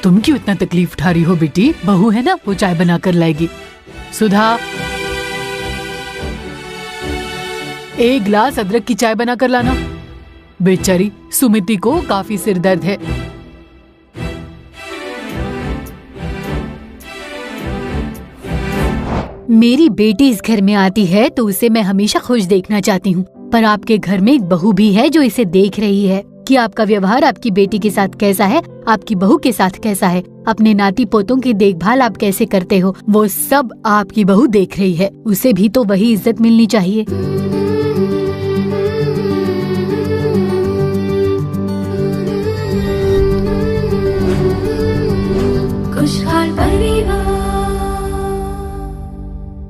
तुम क्यों इतना तकलीफ उठा रही हो बेटी? बहू है ना, वो चाय बना कर लाएगी। सुधा, 1 गिलास अदरक की चाय बना कर लाना। बेचारी सुमिति को काफी सिर दर्द है। मेरी बेटी इस घर में आती है तो उसे मैं हमेशा खुश देखना चाहती हूँ, पर आपके घर में एक बहू भी है जो इसे देख रही है कि आपका व्यवहार आपकी बेटी के साथ कैसा है, आपकी बहू के साथ कैसा है, अपने नाती पोतों की देखभाल आप कैसे करते हो, वो सब आपकी बहू देख रही है। उसे भी तो वही इज्जत मिलनी चाहिए। खुशहाल परिवार।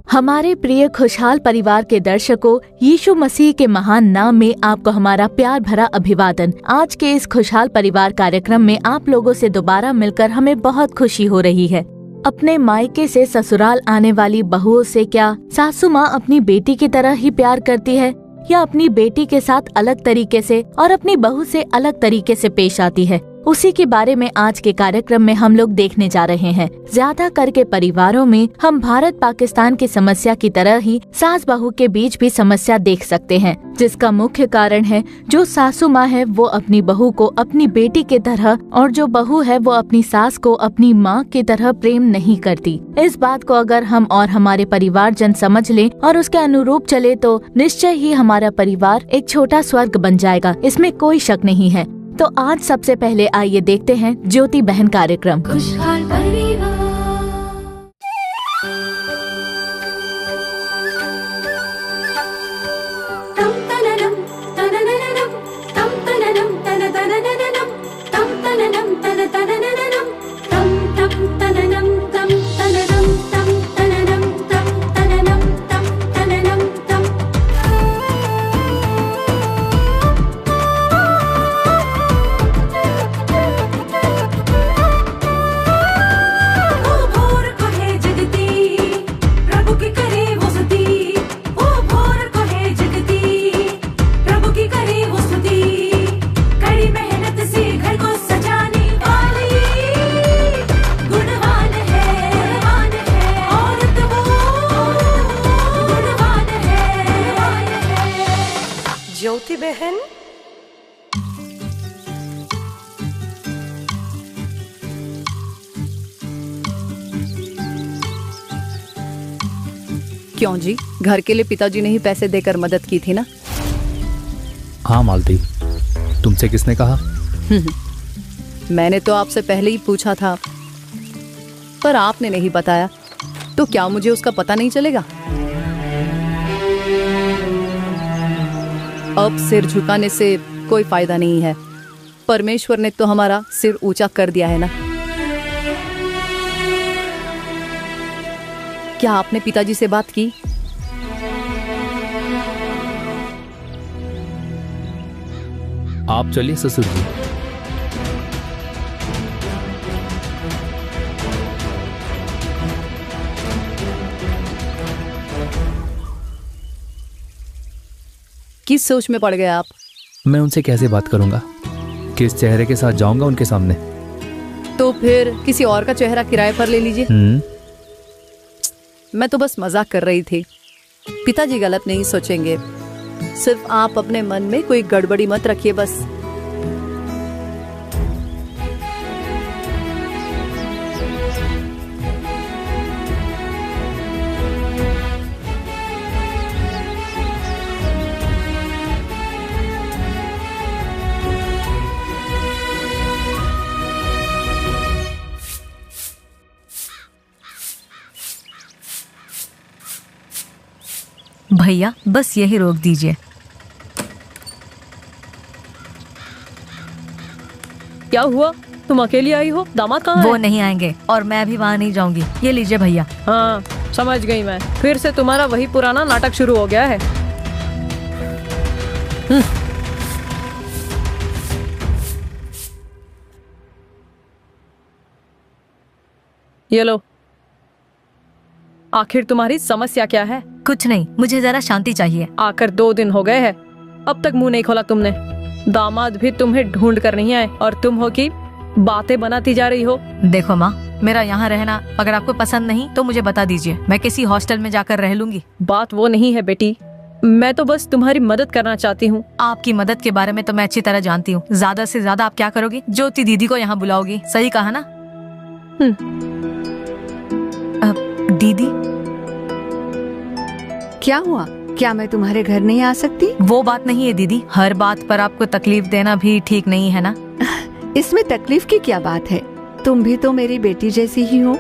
हमारे प्रिय खुशहाल परिवार के दर्शकों, यीशु मसीह के महान नाम में आपको हमारा प्यार भरा अभिवादन। आज के इस खुशहाल परिवार कार्यक्रम में आप लोगों से दोबारा मिलकर हमें बहुत खुशी हो रही है। अपने मायके से ससुराल आने वाली बहुओं से क्या सासू माँ अपनी बेटी की तरह ही प्यार करती है, या अपनी बेटी के साथ अलग तरीके से और अपनी बहू से अलग तरीके से पेश आती है? उसी के बारे में आज के कार्यक्रम में हम लोग देखने जा रहे हैं। ज्यादा करके परिवारों में हम भारत पाकिस्तान की समस्या की तरह ही सास बहू के बीच भी समस्या देख सकते हैं, जिसका मुख्य कारण है जो सासू माँ है वो अपनी बहू को अपनी बेटी की तरह, और जो बहू है वो अपनी सास को अपनी माँ की तरह प्रेम नहीं करती। इस बात को अगर हम और हमारे परिवारजन समझ लें और उसके अनुरूप चले तो निश्चय ही हमारा परिवार एक छोटा स्वर्ग बन जाएगा, इसमें कोई शक नहीं है। तो आज सबसे पहले आइए देखते हैं ज्योति बहन कार्यक्रम। खुशहाल परिवार। तम तननम तननननम तम तननम तन तनननम तम तननम तन तनननम तम तम तननम तम तननम तम तननम तम तननम तम तननम तम। ज्योति बहन, क्यों जी, घर के लिए पिताजी ने ही पैसे देकर मदद की थी ना? हाँ मालती, तुमसे किसने कहा? मैंने तो आपसे पहले ही पूछा था, पर आपने नहीं बताया, तो क्या मुझे उसका पता नहीं चलेगा? अब सिर झुकाने से कोई फायदा नहीं है। परमेश्वर ने तो हमारा सिर ऊंचा कर दिया है ना। क्या आपने पिताजी से बात की? आप चलिए ससुर जी। किस सोच में पड़ गए आप? मैं उनसे कैसे बात करूंगा? किस चेहरे के साथ जाऊंगा उनके सामने? तो फिर किसी और का चेहरा किराए पर ले लीजिए। मैं तो बस मजाक कर रही थी। पिताजी गलत नहीं सोचेंगे, सिर्फ आप अपने मन में कोई गड़बड़ी मत रखिए बस। भैया बस यही रोक दीजिए। क्या हुआ? तुम अकेली आई हो? दामाद कहाँ है? वो नहीं आएंगे और मैं भी वहाँ नहीं जाऊंगी। ये लीजिए भैया। हाँ समझ गई मैं, फिर से तुम्हारा वही पुराना नाटक शुरू हो गया है। ये लो, आखिर तुम्हारी समस्या क्या है? कुछ नहीं, मुझे जरा शांति चाहिए। आकर 2 दिन हो गए हैं, अब तक मुंह नहीं खोला तुमने। दामाद भी तुम्हें ढूंढ कर नहीं आए और तुम हो कि बातें बनाती जा रही हो। देखो माँ, मेरा यहाँ रहना अगर आपको पसंद नहीं तो मुझे बता दीजिए, मैं किसी हॉस्टल में जाकर रह लूंगी। बात वो नहीं है बेटी, मैं तो बस तुम्हारी मदद करना चाहती हूँ। आपकी मदद के बारे में तो मैं अच्छी तरह जानती हूँ। ज्यादा से ज्यादा आप क्या करोगी? ज्योति दीदी को यहाँ बुलाओगी, सही कहा ना? दीदी, क्या हुआ? क्या मैं तुम्हारे घर नहीं आ सकती? वो बात नहीं है दीदी, हर बात पर आपको तकलीफ देना भी ठीक नहीं है ना। इसमें तकलीफ की क्या बात है? तुम भी तो मेरी बेटी जैसी ही हो।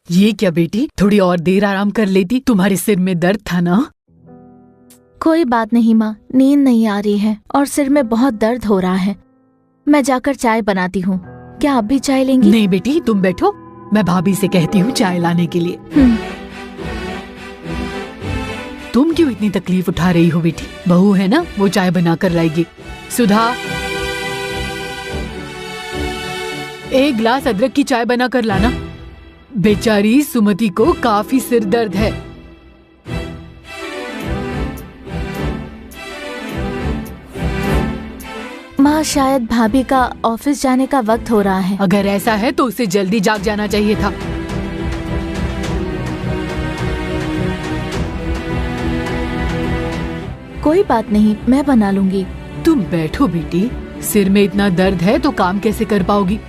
ये क्या बेटी, थोड़ी और देर आराम कर लेती, तुम्हारे सिर में दर्द था ना? कोई बात नहीं माँ, नींद नहीं आ रही है और सिर में बहुत दर्द हो रहा है। मैं जाकर चाय बनाती हूँ। क्या आप भी चाय लेंगी? नहीं बेटी, तुम बैठो, मैं भाभी से कहती हूँ चाय लाने के लिए। तुम क्यों इतनी तकलीफ उठा रही हो बेटी? बहू है ना, वो चाय बना कर लाएगी। सुधा, एक गिलास अदरक की चाय बना कर लाना। बेचारी सुमति को काफी सिर दर्द है। माँ, शायद भाभी का ऑफिस जाने का वक्त हो रहा है। अगर ऐसा है तो उसे जल्दी जाग जाना चाहिए था। कोई बात नहीं, मैं बना लूंगी। तुम बैठो बेटी, सिर में इतना दर्द है तो काम कैसे कर पाओगी?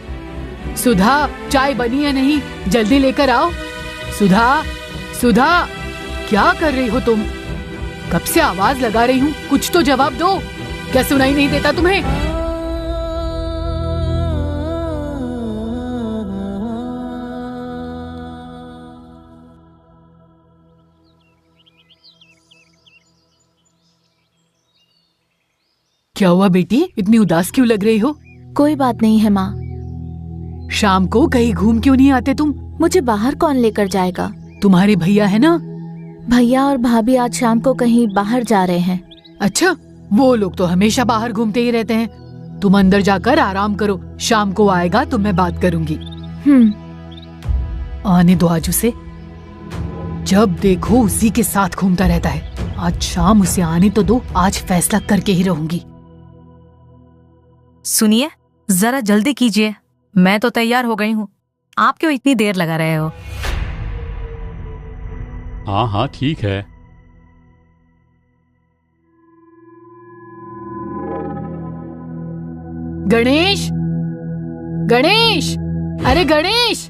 सुधा, चाय बनी है नहीं, जल्दी लेकर आओ। सुधा, सुधा, क्या कर रही हो तुम? कब से आवाज लगा रही हूँ, कुछ तो जवाब दो। क्या सुनाई नहीं देता तुम्हें? क्या हुआ बेटी, इतनी उदास क्यों लग रही हो? कोई बात नहीं है माँ। शाम को कहीं घूम क्यों नहीं आते तुम? मुझे बाहर कौन लेकर जाएगा? तुम्हारे भैया है ना? भैया और भाभी आज शाम को कहीं बाहर जा रहे हैं। अच्छा, वो लोग तो हमेशा बाहर घूमते ही रहते हैं। तुम अंदर जाकर आराम करो, शाम को आएगा तो मैं बात करूंगी। आने दो आज उसे, जब देखो उसी के साथ घूमता रहता है। आज शाम उसे आने तो दो, आज फैसला करके ही रहूंगी। सुनिए, जरा जल्दी कीजिए, मैं तो तैयार हो गई हूँ। आप क्यों इतनी देर लगा रहे हो? हाँ हाँ ठीक है। गणेश, गणेश, अरे गणेश!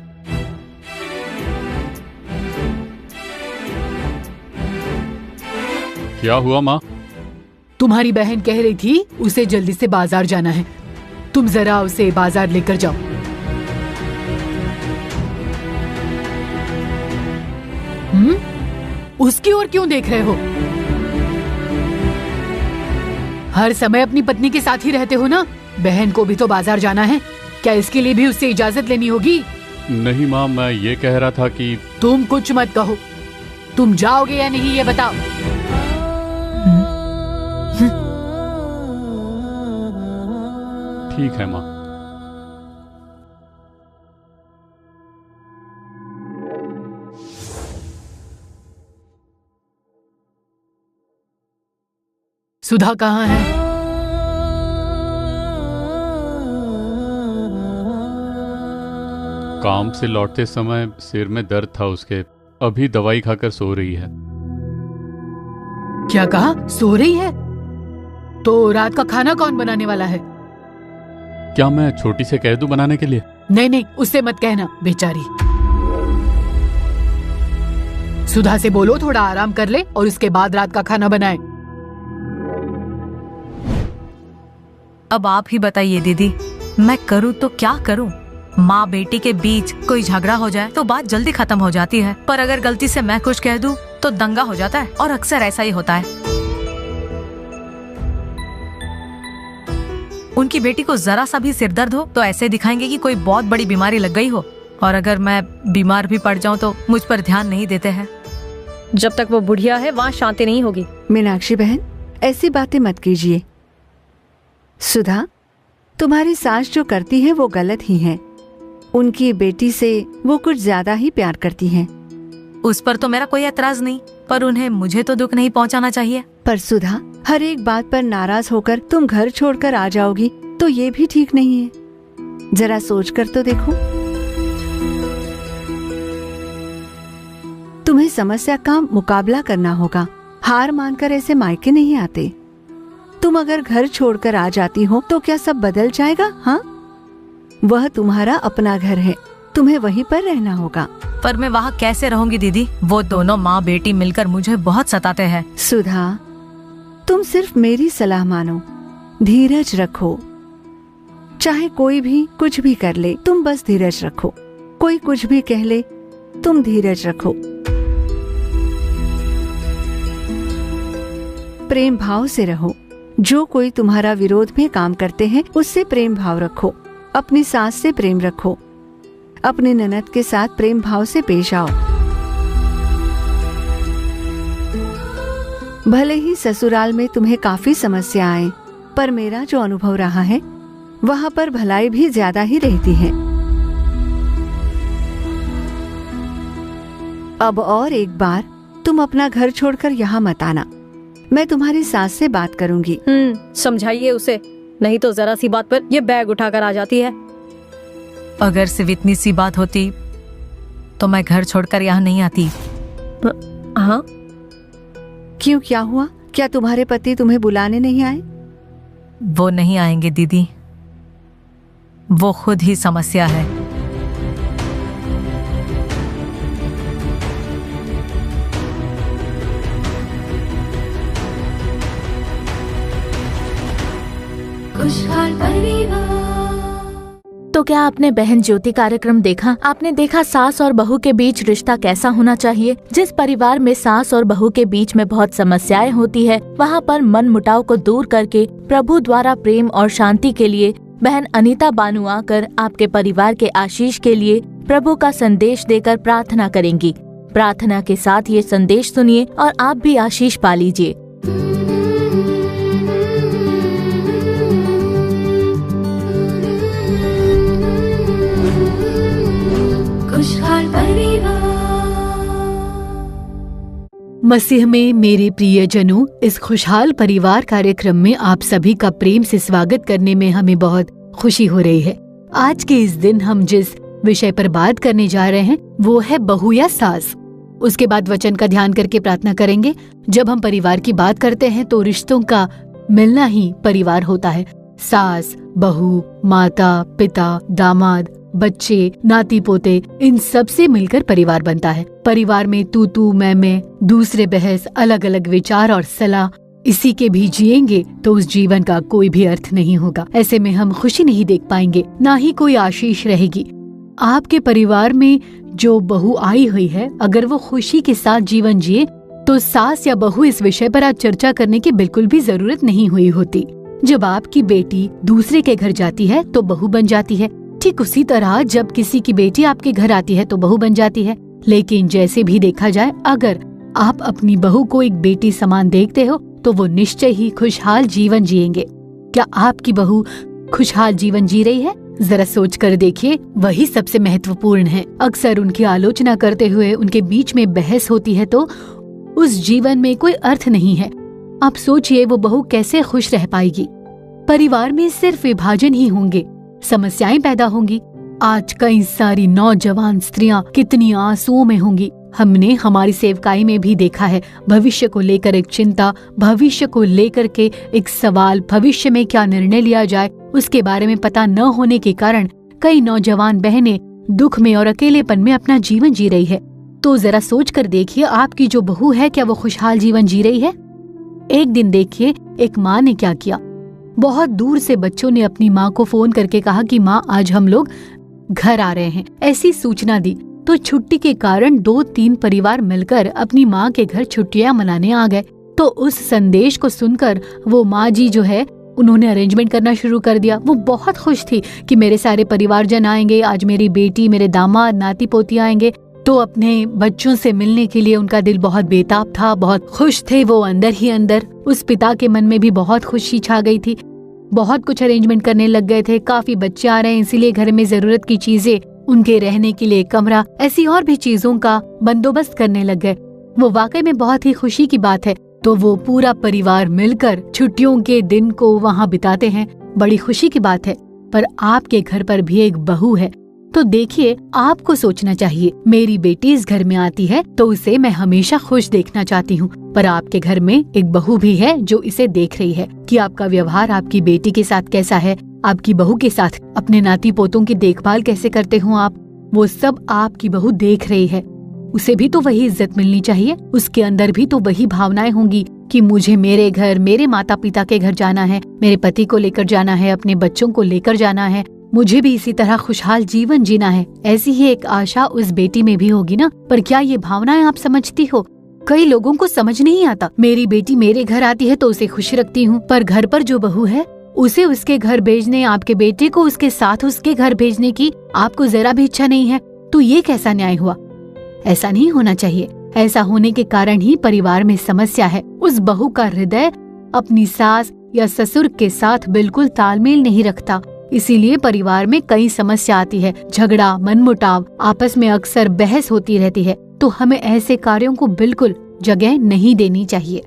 क्या हुआ माँ? तुम्हारी बहन कह रही थी उसे जल्दी से बाजार जाना है, तुम जरा उसे बाजार लेकर जाओ। उसकी ओर क्यों देख रहे हो? हर समय अपनी पत्नी के साथ ही रहते हो ना? बहन को भी तो बाजार जाना है, क्या इसके लिए भी उससे इजाजत लेनी होगी? नहीं माँ, मैं ये कह रहा था कि तुम कुछ मत कहो, तुम जाओगे या नहीं ये बताओ। ठीक है माँ। सुधा कहाँ है? काम से लौटते समय सिर में दर्द था उसके, अभी दवाई खाकर सो रही है। क्या कहा? सो रही है? तो रात का खाना कौन बनाने वाला है? क्या मैं छोटी से कह दूं बनाने के लिए? नहीं नहीं, उससे मत कहना, बेचारी। सुधा से बोलो थोड़ा आराम कर ले और उसके बाद रात का खाना बनाए। अब आप ही बताइए दीदी, मैं करूँ तो क्या करूँ? माँ बेटी के बीच कोई झगड़ा हो जाए तो बात जल्दी खत्म हो जाती है, पर अगर गलती से मैं कुछ कह दूं तो दंगा हो जाता है, और अक्सर ऐसा ही होता है। उनकी बेटी को जरा सा भी सिरदर्द हो तो ऐसे दिखाएंगे कि कोई बहुत बड़ी बीमारी लग गई हो, और अगर मैं बीमार भी पड़ जाऊं तो मुझ पर ध्यान नहीं देते हैं। जब तक वो बुढ़िया है वहाँ शांति नहीं होगी। मीनाक्षी बहन, ऐसी बातें मत कीजिए। सुधा, तुम्हारी सास जो करती है वो गलत ही है। उनकी बेटी से वो कुछ ज्यादा ही प्यार करती हैं। उस पर तो मेरा कोई एतराज नहीं, पर उन्हें मुझे तो दुख नहीं पहुंचाना चाहिए। पर सुधा, हर एक बात पर नाराज होकर तुम घर छोड़कर आ जाओगी तो ये भी ठीक नहीं है। जरा सोच कर तो देखो। तुम्हें समस्या का मुकाबला करना होगा, हार मानकर ऐसे मायके नहीं आते। तुम अगर घर छोड़कर आ जाती हो तो क्या सब बदल जाएगा? हाँ, वह तुम्हारा अपना घर है, तुम्हें वहीं पर रहना होगा। पर मैं वहाँ कैसे रहूंगी दीदी? वो दोनों माँ बेटी मिलकर मुझे बहुत सताते हैं। सुधा, तुम सिर्फ मेरी सलाह मानो, धीरज रखो। चाहे कोई भी कुछ भी कर ले, तुम बस धीरज रखो। कोई कुछ भी कह ले, तुम धीरज रखो। प्रेम भाव से रहो। जो कोई तुम्हारा विरोध में काम करते हैं उससे प्रेम भाव रखो। अपनी सास से प्रेम रखो। अपने ननद के साथ प्रेम भाव से पेश आओ। भले ही ससुराल में तुम्हें काफी समस्या आए, पर मेरा जो अनुभव रहा है वहाँ पर भलाई भी ज्यादा ही रहती है। अब और एक बार तुम अपना घर छोड़कर यहाँ मत आना। मैं तुम्हारी सास से बात करूंगी। समझाइए उसे, नहीं तो जरा सी बात पर ये बैग उठाकर आ जाती है। अगर सिर्फ इतनी सी बात होती तो मैं घर छोड़कर यहाँ नहीं आती। हाँ, क्यों, क्या हुआ? क्या तुम्हारे पति तुम्हें बुलाने नहीं आए? वो नहीं आएंगे दीदी, वो खुद ही समस्या है। खुशहाल परिवार। तो क्या आपने बहन ज्योति कार्यक्रम देखा? आपने देखा सास और बहू के बीच रिश्ता कैसा होना चाहिए। जिस परिवार में सास और बहू के बीच में बहुत समस्याएं होती है, वहाँ पर मन मुटाव को दूर करके प्रभु द्वारा प्रेम और शांति के लिए बहन अनीता बानू आकर आपके परिवार के आशीष के लिए प्रभु का संदेश देकर प्रार्थना करेंगी। प्रार्थना के साथ ये संदेश सुनिए और आप भी आशीष पा लीजिए। खुशहाल परिवार। मसीह में मेरे प्रियजनों, इस खुशहाल परिवार कार्यक्रम में आप सभी का प्रेम से स्वागत करने में हमें बहुत खुशी हो रही है। आज के इस दिन हम जिस विषय पर बात करने जा रहे हैं वो है बहू या सास। उसके बाद वचन का ध्यान करके प्रार्थना करेंगे। जब हम परिवार की बात करते हैं तो रिश्तों का मिलना ही परिवार होता है। सास, बहू, माता, पिता, दामाद, बच्चे, नाती पोते, इन सब से मिलकर परिवार बनता है। परिवार में तू मैं, दूसरे बहस, अलग अलग विचार और सलाह, इसी के भी जिएंगे तो उस जीवन का कोई भी अर्थ नहीं होगा। ऐसे में हम खुशी नहीं देख पाएंगे, ना ही कोई आशीष रहेगी। आपके परिवार में जो बहू आई हुई है, अगर वो खुशी के साथ जीवन जिए तो सास या बहू इस विषय पर आज चर्चा करने की बिल्कुल भी जरूरत नहीं हुई होती। जब आपकी बेटी दूसरे के घर जाती है तो बहू बन जाती है। ठीक उसी तरह जब किसी की बेटी आपके घर आती है तो बहू बन जाती है। लेकिन जैसे भी देखा जाए, अगर आप अपनी बहू को एक बेटी समान देखते हो तो वो निश्चय ही खुशहाल जीवन जिएंगे। क्या आपकी बहू खुशहाल जीवन जी रही है? जरा सोच कर देखिए, वही सबसे महत्वपूर्ण है। अक्सर उनकी आलोचना करते हुए उनके बीच में बहस होती है तो उस जीवन में कोई अर्थ नहीं है। आप सोचिए वो बहू कैसे खुश रह पाएगी। परिवार में सिर्फ विभाजन ही होंगे, समस्याएं पैदा होंगी। आज कई सारी नौजवान स्त्रियां कितनी आंसुओं में होंगी। हमने हमारी सेवकाई में भी देखा है, भविष्य को लेकर एक चिंता, भविष्य को लेकर के एक सवाल, भविष्य में क्या निर्णय लिया जाए उसके बारे में पता न होने के कारण कई नौजवान बहनें दुख में और अकेलेपन में अपना जीवन जी रही है। तो जरा सोच कर देखिए, आपकी जो बहू है क्या वो खुशहाल जीवन जी रही है? एक दिन देखिए एक माँ ने क्या किया। बहुत दूर से बच्चों ने अपनी माँ को फोन करके कहा कि माँ आज हम लोग घर आ रहे हैं, ऐसी सूचना दी। तो छुट्टी के कारण 2-3 परिवार मिलकर अपनी माँ के घर छुट्टियां मनाने आ गए। तो उस संदेश को सुनकर वो माँ जी जो है उन्होंने अरेंजमेंट करना शुरू कर दिया। वो बहुत खुश थी कि मेरे सारे परिवारजन आएंगे, आज मेरी बेटी, मेरे दामाद, नाती पोती आएंगे। तो अपने बच्चों से मिलने के लिए उनका दिल बहुत बेताब था, बहुत खुश थे वो अंदर ही अंदर। उस पिता के मन में भी बहुत खुशी छा गई थी। बहुत कुछ अरेंजमेंट करने लग गए थे। काफी बच्चे आ रहे हैं, इसीलिए घर में जरूरत की चीजें, उनके रहने के लिए कमरा, ऐसी और भी चीजों का बंदोबस्त करने लग गए। वो वाकई में बहुत ही खुशी की बात है। तो वो पूरा परिवार मिलकर छुट्टियों के दिन को वहाँ बिताते हैं, बड़ी खुशी की बात है। पर आपके घर पर भी एक बहू है, तो देखिए आपको सोचना चाहिए, मेरी बेटी इस घर में आती है तो उसे मैं हमेशा खुश देखना चाहती हूँ, पर आपके घर में एक बहू भी है जो इसे देख रही है कि आपका व्यवहार आपकी बेटी के साथ कैसा है, आपकी बहू के साथ अपने नाती पोतों की देखभाल कैसे करते हो आप, वो सब आपकी बहू देख रही है। उसे भी तो वही इज्जत मिलनी चाहिए, उसके अंदर भी तो वही भावनाएं होंगी कि मुझे मेरे घर, मेरे माता पिता के घर जाना है, मेरे पति को लेकर जाना है, अपने बच्चों को लेकर जाना है, मुझे भी इसी तरह खुशहाल जीवन जीना है। ऐसी ही एक आशा उस बेटी में भी होगी ना। पर क्या ये भावनाएं आप समझती हो? कई लोगों को समझ नहीं आता। मेरी बेटी मेरे घर आती है तो उसे खुश रखती हूँ, पर घर पर जो बहू है उसे उसके घर भेजने, आपके बेटे को उसके साथ उसके घर भेजने की आपको जरा भी इच्छा नहीं है। तो ये कैसा न्याय हुआ? ऐसा नहीं होना चाहिए। ऐसा होने के कारण ही परिवार में समस्या है। उस बहू का हृदय अपनी सास या ससुर के साथ बिल्कुल तालमेल नहीं रखता, इसीलिए परिवार में कई समस्या आती है, झगड़ा, मनमुटाव, आपस में अक्सर बहस होती रहती है। तो हमें ऐसे कार्यों को बिल्कुल जगह नहीं देनी चाहिए।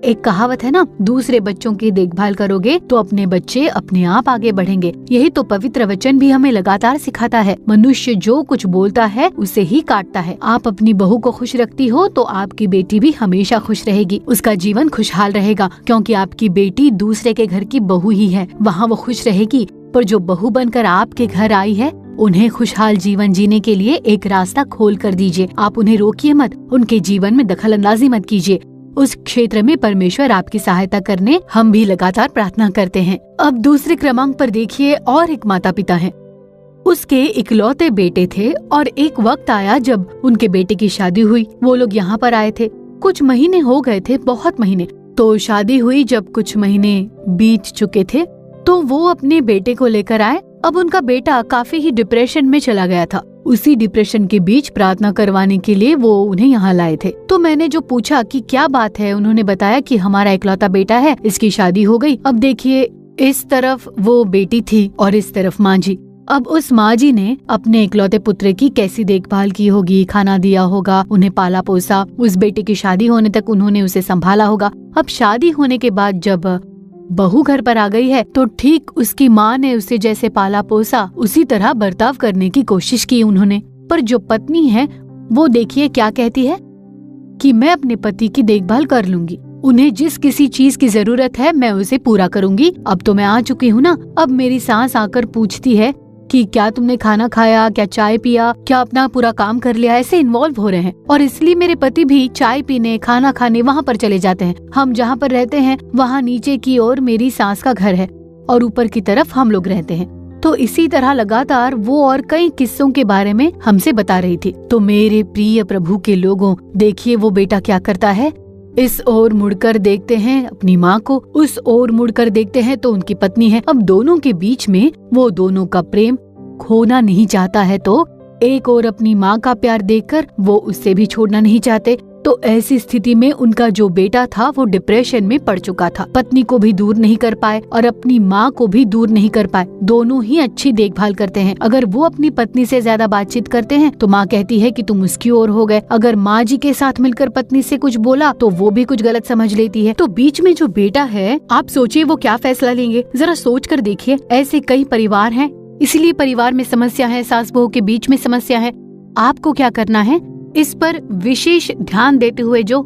एक कहावत है ना, दूसरे बच्चों की देखभाल करोगे तो अपने बच्चे अपने आप आगे बढ़ेंगे। यही तो पवित्र वचन भी हमें लगातार सिखाता है। मनुष्य जो कुछ बोलता है उसे ही काटता है। आप अपनी बहू को खुश रखती हो तो आपकी बेटी भी हमेशा खुश रहेगी, उसका जीवन खुशहाल रहेगा, क्योंकि आपकी बेटी दूसरे के घर की बहू ही है, वहाँ वो खुश रहेगी। पर जो बहू बनकर आपके घर आई है, उन्हें खुशहाल जीवन जीने के लिए एक रास्ता खोल कर दीजिए। आप उन्हें रोकिए मत, उनके जीवन में दखल अंदाजी मत कीजिए। उस क्षेत्र में परमेश्वर आपकी सहायता करने हम भी लगातार प्रार्थना करते हैं। अब दूसरे क्रमांक पर देखिए, और एक माता पिता हैं। उसके इकलौते बेटे थे और एक वक्त आया जब उनके बेटे की शादी हुई। वो लोग यहाँ पर आए थे, कुछ महीने हो गए थे, बहुत महीने। तो शादी हुई जब कुछ महीने बीत चुके थे तो वो अपने बेटे को लेकर आए। अब उनका बेटा काफी ही डिप्रेशन में चला गया था। उसी डिप्रेशन के बीच प्रार्थना करवाने के लिए वो उन्हें यहाँ लाए थे। तो मैंने जो पूछा कि क्या बात है, उन्होंने बताया कि हमारा इकलौता बेटा है, इसकी शादी हो गई। अब देखिए, इस तरफ वो बेटी थी और इस तरफ माँ जी। अब उस माँ जी ने अपने इकलौते पुत्र की कैसी देखभाल की होगी, खाना दिया होगा, उन्हें पाला पोसा, उस बेटे की शादी होने तक उन्होंने उसे संभाला होगा। अब शादी होने के बाद जब बहू घर पर आ गई है तो ठीक उसकी माँ ने उसे जैसे पाला पोसा उसी तरह बर्ताव करने की कोशिश की उन्होंने। पर जो पत्नी है वो देखिए क्या कहती है कि मैं अपने पति की देखभाल कर लूंगी, उन्हें जिस किसी चीज की जरूरत है मैं उसे पूरा करूंगी। अब तो मैं आ चुकी हूँ ना। अब मेरी सास आकर पूछती है कि क्या तुमने खाना खाया, क्या चाय पिया, क्या अपना पूरा काम कर लिया, ऐसे इन्वॉल्व हो रहे हैं। और इसलिए मेरे पति भी चाय पीने, खाना खाने वहाँ पर चले जाते हैं। हम जहाँ पर रहते हैं वहाँ नीचे की ओर मेरी सास का घर है और ऊपर की तरफ हम लोग रहते हैं। तो इसी तरह लगातार वो और कई किस्सों के बारे में हमसे बता रही थी। तो मेरे प्रिय प्रभु के लोगों, देखिए वो बेटा क्या करता है। इस ओर मुड़कर देखते हैं अपनी माँ को, उस ओर मुड़कर देखते हैं तो उनकी पत्नी है। अब दोनों के बीच में वो दोनों का प्रेम खोना नहीं चाहता है, तो एक ओर अपनी माँ का प्यार देखकर वो उससे भी छोड़ना नहीं चाहते। तो ऐसी स्थिति में उनका जो बेटा था वो डिप्रेशन में पड़ चुका था। पत्नी को भी दूर नहीं कर पाए और अपनी माँ को भी दूर नहीं कर पाए। दोनों ही अच्छी देखभाल करते हैं। अगर वो अपनी पत्नी से ज्यादा बातचीत करते हैं तो माँ कहती है कि तुम उसकी ओर हो गए। अगर माँ जी के साथ मिलकर पत्नी से कुछ बोला तो वो भी कुछ गलत समझ लेती है। तो बीच में जो बेटा है, आप सोचिए वो क्या फैसला लेंगे, जरा सोच कर देखिए। ऐसे कई परिवार हैं, इसलिए परिवार में समस्या है, सास बहू के बीच में समस्या है। आपको क्या करना है, इस पर विशेष ध्यान देते हुए जो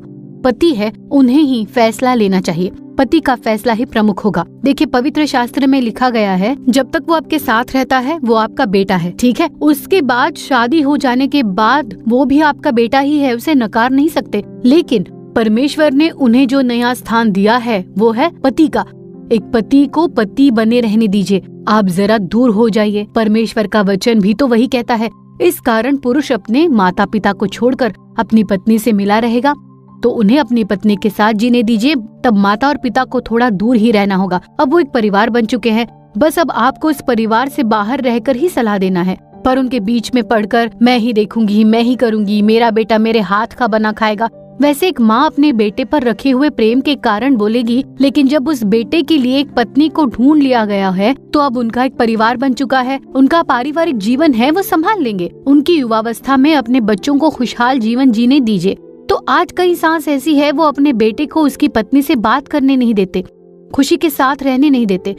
पति है उन्हें ही फैसला लेना चाहिए। पति का फैसला ही प्रमुख होगा। देखिए पवित्र शास्त्र में लिखा गया है, जब तक वो आपके साथ रहता है वो आपका बेटा है, ठीक है। उसके बाद शादी हो जाने के बाद वो भी आपका बेटा ही है, उसे नकार नहीं सकते। लेकिन परमेश्वर ने उन्हें जो नया स्थान दिया है वो है पति का। एक पति को पति बने रहने दीजिए, आप जरा दूर हो जाइए। परमेश्वर का वचन भी तो वही कहता है। इस कारण पुरुष अपने माता पिता को छोड़कर अपनी पत्नी से मिला रहेगा तो उन्हें अपनी पत्नी के साथ जीने दीजिए। तब माता और पिता को थोड़ा दूर ही रहना होगा। अब वो एक परिवार बन चुके हैं, बस अब आपको इस परिवार से बाहर रहकर ही सलाह देना है। पर उनके बीच में पड़कर मैं ही देखूंगी, मैं ही करूंगी, मेरा बेटा मेरे हाथ का बना खाएगा, वैसे एक माँ अपने बेटे पर रखे हुए प्रेम के कारण बोलेगी। लेकिन जब उस बेटे के लिए एक पत्नी को ढूंढ लिया गया है तो अब उनका एक परिवार बन चुका है, उनका पारिवारिक जीवन है वो संभाल लेंगे। उनकी युवावस्था में अपने बच्चों को खुशहाल जीवन जीने दीजिए। तो आज कई सांस ऐसी है वो अपने बेटे को उसकी पत्नी से बात करने नहीं देते, खुशी के साथ रहने नहीं देते।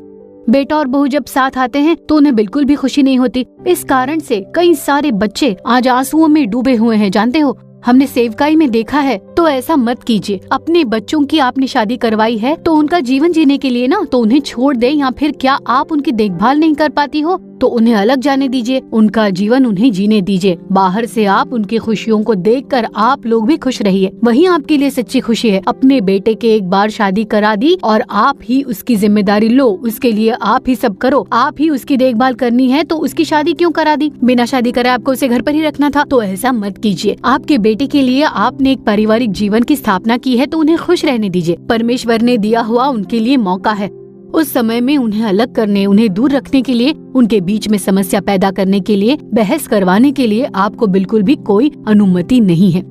बेटा और बहू जब साथ आते हैं तो उन्हें बिल्कुल भी खुशी नहीं होती। इस कारण से कई सारे बच्चे आज आंसुओं में डूबे हुए हैं, जानते हो, हमने सेवकाई में देखा है। तो ऐसा मत कीजिए। अपने बच्चों की आपने शादी करवाई है तो उनका जीवन जीने के लिए ना तो उन्हें छोड़ दे, या फिर क्या आप उनकी देखभाल नहीं कर पाती हो तो उन्हें अलग जाने दीजिए, उनका जीवन उन्हें जीने दीजिए। बाहर से आप उनकी खुशियों को देखकर आप लोग भी खुश रहिए, वही आपके लिए सच्ची खुशी है। अपने बेटे के एक बार शादी करा दी और आप ही उसकी जिम्मेदारी लो, उसके लिए आप ही सब करो, आप ही उसकी देखभाल करनी है तो उसकी शादी क्यों करा दी? बिना शादी करे आपको उसे घर पर ही रखना था। तो ऐसा मत कीजिए। आपके बेटे के लिए आपने एक पारिवारिक जीवन की स्थापना की है तो उन्हें खुश रहने दीजिए। परमेश्वर ने दिया हुआ उनके लिए मौका है। उस समय में उन्हें अलग करने, उन्हें दूर रखने के लिए, उनके बीच में समस्या पैदा करने के लिए, बहस करवाने के लिए आपको बिल्कुल भी कोई अनुमति नहीं है।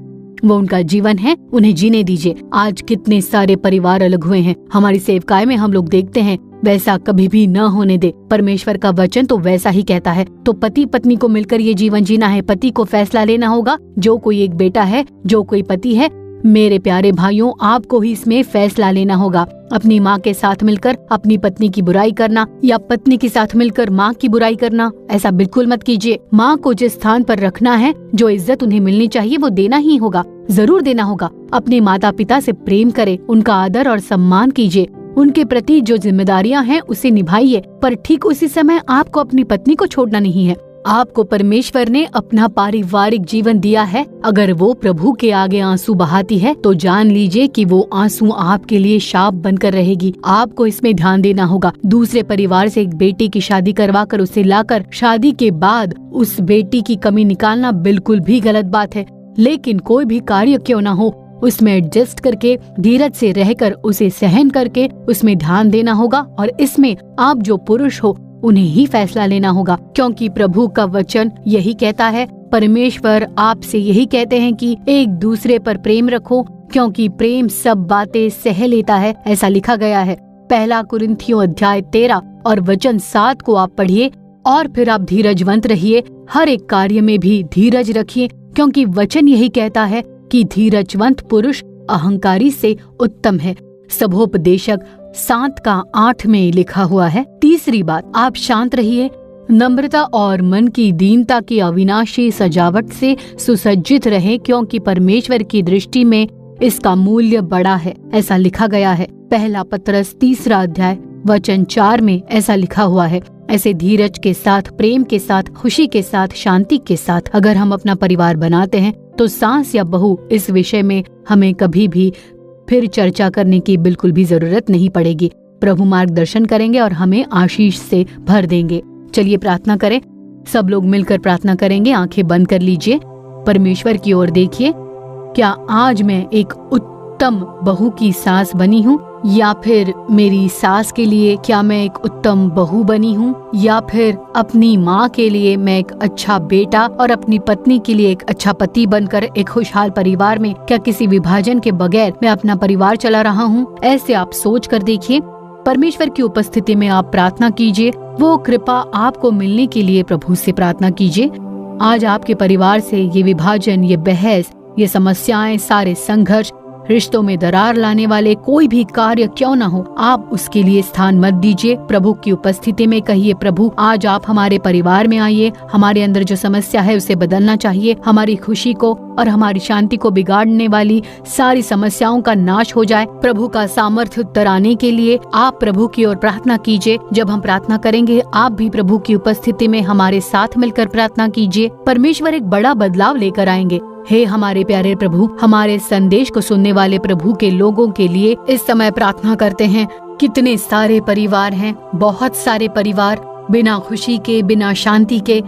वो उनका जीवन है, उन्हें जीने दीजिए। आज कितने सारे परिवार अलग हुए हैं, हमारी सेवकाई में हम लोग देखते हैं। वैसा कभी भी न होने दे। परमेश्वर का वचन तो वैसा ही कहता है। तो पति पत्नी को मिलकर ये जीवन जीना है। पति को फैसला लेना होगा। जो कोई एक बेटा है, जो कोई पति है, मेरे प्यारे भाइयों, आपको ही इसमें फैसला लेना होगा। अपनी माँ के साथ मिलकर अपनी पत्नी की बुराई करना या पत्नी के साथ मिलकर माँ की बुराई करना, ऐसा बिल्कुल मत कीजिए। माँ को जिस स्थान पर रखना है, जो इज्जत उन्हें मिलनी चाहिए वो देना ही होगा, जरूर देना होगा। अपने माता पिता से प्रेम करें, उनका आदर और सम्मान कीजिए, उनके प्रति जो जिम्मेदारियां हैं उसे निभाइए। पर ठीक उसी समय आपको अपनी पत्नी को छोड़ना नहीं है। आपको परमेश्वर ने अपना पारिवारिक जीवन दिया है। अगर वो प्रभु के आगे आंसू बहाती है तो जान लीजिए कि वो आंसू आपके लिए शाप बनकर रहेगी। आपको इसमें ध्यान देना होगा। दूसरे परिवार से एक बेटी की शादी करवा कर उसे लाकर शादी के बाद उस बेटी की कमी निकालना बिल्कुल भी गलत बात है। लेकिन कोई भी कार्य क्यों न हो, उसमें एडजस्ट करके, धीरज से रहकर, उसे सहन करके उसमें ध्यान देना होगा। और इसमें आप जो पुरुष हो उन्हें ही फैसला लेना होगा, क्योंकि प्रभु का वचन यही कहता है। परमेश्वर आपसे यही कहते हैं कि एक दूसरे पर प्रेम रखो, क्योंकि प्रेम सब बातें सह लेता है, ऐसा लिखा गया है। 1 कुरिन्थियों अध्याय 13 और वचन 7 को आप पढ़िए और फिर आप धीरजवंत रहिए। हर एक कार्य में भी धीरज रखिए, क्योंकि वचन यही कहता है कि धीरजवंत पुरुष अहंकारी से उत्तम है। सबोपदेशक 7:8 में लिखा हुआ है। तीसरी बात, आप शांत रहिए। नम्रता और मन की दीनता की अविनाशी सजावट से सुसज्जित रहे, क्योंकि परमेश्वर की दृष्टि में इसका मूल्य बड़ा है, ऐसा लिखा गया है। 1 पतरस 3 अध्याय वचन 4 में ऐसा लिखा हुआ है। ऐसे धीरज के साथ, प्रेम के साथ, खुशी के साथ, शांति के साथ अगर हम अपना परिवार बनाते हैं तो सास या बहू इस विषय में हमें कभी भी फिर चर्चा करने की बिल्कुल भी जरूरत नहीं पड़ेगी। प्रभु मार्गदर्शन करेंगे और हमें आशीष से भर देंगे। चलिए प्रार्थना करें। सब लोग मिलकर प्रार्थना करेंगे। आंखें बंद कर लीजिए, परमेश्वर की ओर देखिए। क्या आज मैं एक उत्तम बहू की सास बनी हूँ, या फिर मेरी सास के लिए क्या मैं एक उत्तम बहू बनी हूँ, या फिर अपनी माँ के लिए मैं एक अच्छा बेटा और अपनी पत्नी के लिए एक अच्छा पति बनकर एक खुशहाल परिवार में, क्या किसी विभाजन के बगैर मैं अपना परिवार चला रहा हूँ? ऐसे आप सोच कर देखिए। परमेश्वर की उपस्थिति में आप प्रार्थना कीजिए। वो कृपा आपको मिलने के लिए प्रभु से प्रार्थना कीजिए। आज आपके परिवार से ये विभाजन, ये बहस, ये समस्याएं, सारे संघर्ष, रिश्तों में दरार लाने वाले कोई भी कार्य क्यों न हो, आप उसके लिए स्थान मत दीजिए। प्रभु की उपस्थिति में कहिए, प्रभु आज आप हमारे परिवार में आइए। हमारे अंदर जो समस्या है उसे बदलना चाहिए। हमारी खुशी को और हमारी शांति को बिगाड़ने वाली सारी समस्याओं का नाश हो जाए। प्रभु का सामर्थ्य उत्तर आने के लिए आप प्रभु की ओर प्रार्थना कीजिए। जब हम प्रार्थना करेंगे, आप भी प्रभु की उपस्थिति में हमारे साथ मिलकर प्रार्थना कीजिए। परमेश्वर एक बड़ा बदलाव लेकर आएंगे। हे हमारे प्यारे प्रभु, हमारे संदेश को सुनने वाले प्रभु के लोगों के लिए इस समय प्रार्थना करते हैं। कितने सारे परिवार हैं, बहुत सारे परिवार बिना खुशी के, बिना शांति के,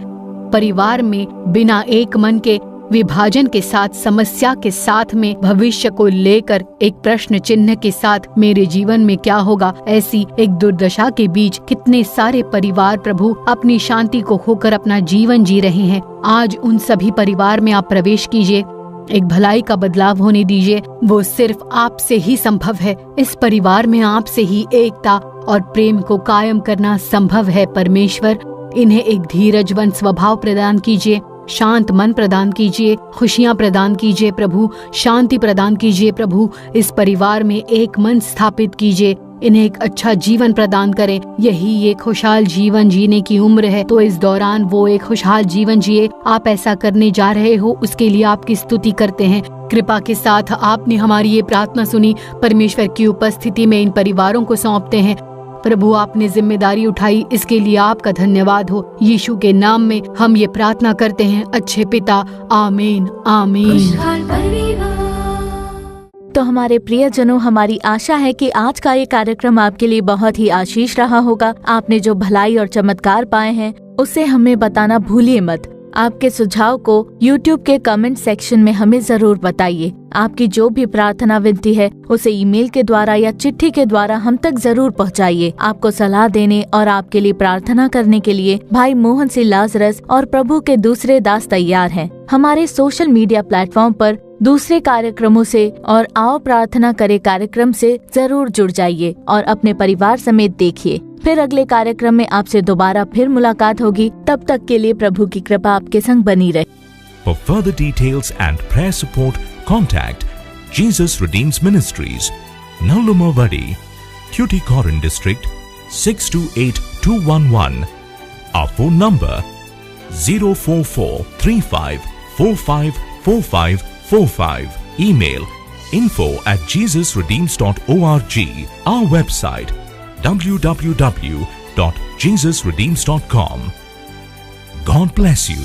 परिवार में बिना एक मन के, विभाजन के साथ, समस्या के साथ में, भविष्य को लेकर एक प्रश्न चिन्ह के साथ मेरे जीवन में क्या होगा, ऐसी एक दुर्दशा के बीच कितने सारे परिवार प्रभु अपनी शांति को खोकर अपना जीवन जी रहे हैं। आज उन सभी परिवार में आप प्रवेश कीजिए, एक भलाई का बदलाव होने दीजिए। वो सिर्फ आपसे ही संभव है। इस परिवार में आपसे ही एकता और प्रेम को कायम करना संभव है। परमेश्वर, इन्हें एक धीरजवन स्वभाव प्रदान कीजिए, शांत मन प्रदान कीजिए, खुशियां प्रदान कीजिए प्रभु, शांति प्रदान कीजिए प्रभु। इस परिवार में एक मन स्थापित कीजिए, इन्हें एक अच्छा जीवन प्रदान करें। यही एक खुशहाल जीवन जीने की उम्र है, तो इस दौरान वो एक खुशहाल जीवन जिए। आप ऐसा करने जा रहे हो, उसके लिए आपकी स्तुति करते हैं। कृपा के साथ आपने हमारी ये प्रार्थना सुनी। परमेश्वर की उपस्थिति में इन परिवारों को सौंपते हैं। प्रभु, आपने जिम्मेदारी उठाई, इसके लिए आपका धन्यवाद हो। यीशु के नाम में हम ये प्रार्थना करते हैं, अच्छे पिता, आमीन आमीन। खुशहाल परिवार। तो हमारे प्रियजनों, हमारी आशा है कि आज का ये कार्यक्रम आपके लिए बहुत ही आशीष रहा होगा। आपने जो भलाई और चमत्कार पाए हैं उसे हमें बताना भूलिए मत। आपके सुझाव को YouTube के कमेंट सेक्शन में हमें जरूर बताइए। आपकी जो भी प्रार्थना विनती है उसे ईमेल के द्वारा या चिट्ठी के द्वारा हम तक जरूर पहुंचाइए। आपको सलाह देने और आपके लिए प्रार्थना करने के लिए भाई मोहन सिंह लाजरस और प्रभु के दूसरे दास तैयार हैं। हमारे सोशल मीडिया प्लेटफॉर्म पर दूसरे कार्यक्रमों से और आओ प्रार्थना करे कार्यक्रम से जरूर जुड़ जाइए और अपने परिवार समेत देखिए। फिर अगले कार्यक्रम में आपसे दोबारा फिर मुलाकात होगी। तब तक के लिए प्रभु की कृपा आपके संग बनी रहे। For further details and prayer support, contact Jesus Redeems Ministries, Nallumavadi, Tuticorin District, 628211. Our phone number 04435454545. Email info@jesusredeems.org. Our website www.jesusredeems.com. God bless you.